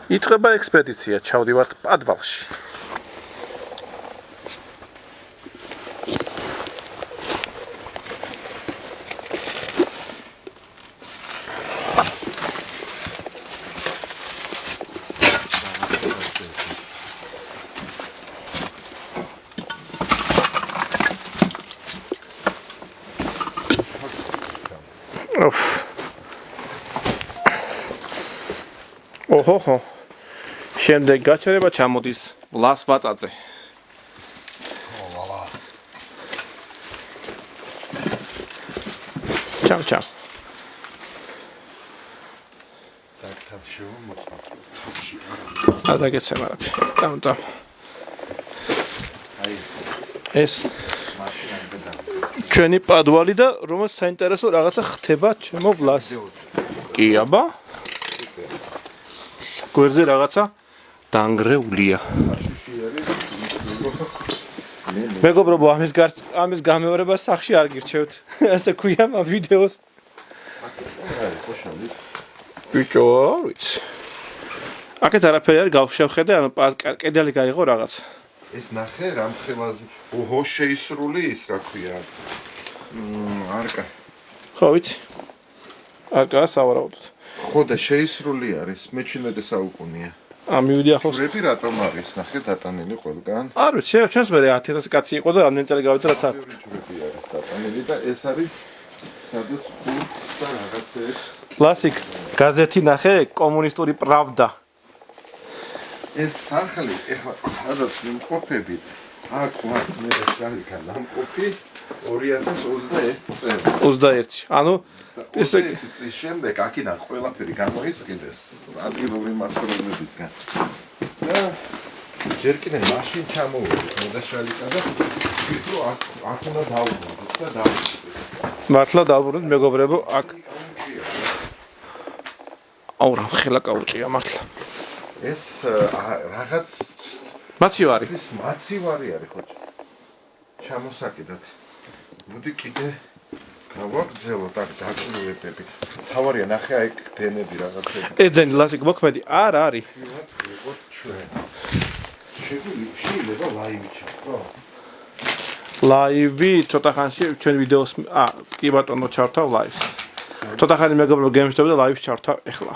იწყება ექსპედიცია, ჩავდივართ პადვალში. ოჰოჰო. შემდეგ გაჩერება ჩამოდის ვლას ვაწაძე. ვალა. ჩავ. დაგთან შევმოწმოთ. თავში. ადაგეცემ არაფერი. წამწამ. აი ეს ჩვენი პადვალი და რომელიც საინტერესო რაღაცა ხდება ჩემო ვლას. კი აბა. გვერდზე რაღაცა დანგრეულია. მეგობრებო, ამის გამეორება სახში არ გირჩევთ. ასე ქვია ამ ვიდეოს. ბიჭო, ვიცი. აქეთ არაფერი არ გავშევხედე, ანუ კედელი გაიღო რაღაც. ეს ნახე რამ ხელაზე. ოჰო, შეისრული ის რა ქვია. არკა. ხო, ვიცი. არკა სავარაუდოდ. ხო და შეისრული არის, მე-17 საუკუნეა. მივიდი ახლოს. ვრები რატომ არის, ნახე დატანილი ყველგან. არ ვიცი, ჩვენს მე 10,000 კაცი იყო და რამდენი წელი გავიდა რაც აქ. ვრები არის დატანილი და ეს არის სადაც ხუთს და რაღაცეებს. კლასიკ გაზეთი ნახე, კომუნისტური პრავდა. ეს სახლი, ეხლა სადაც ვიმყოფები, აქ ვარ მე და შარიკა ნამყოფი 2021 წელს. 21. ანუ ესე წლის შემდეგ აქედან ყველაფერი გამოიწმინდეს ადგილობრივი მაცხოვრებლებისგან. და ჯერ კიდევ მაშინ ჩამოვიდეთ მე და შარიკა და ვიტყვი აქ უნდა დავუბრუნდეთ და დავუბრუნდეთ. მართლა დავუბრუნდით მეგობრებო, აქ აუ რა ხელა კაუჭია მართლა. ეს რაღაც მაცივარი. ეს მაცივარი არის ხოჭო. ჩამოსაკიდათ. მოდი კიდე გავაგზავნოთ აქ დაგროვებები. თავარია ნახე აი დენები რაღაცები. ეს დენი ლასიკ მოქმედი არ არის. ვიყოთ ჩვენ. შეიძლება ლაივი ჩართო. ლაივი ცოტა ხანში ჩვენ ვიდეოს კი ბატონო ჩართავ ლაივს. ცოტა ხანი მეგობრებო გემშვიდობ და ლაივს ჩართავ ეხლა.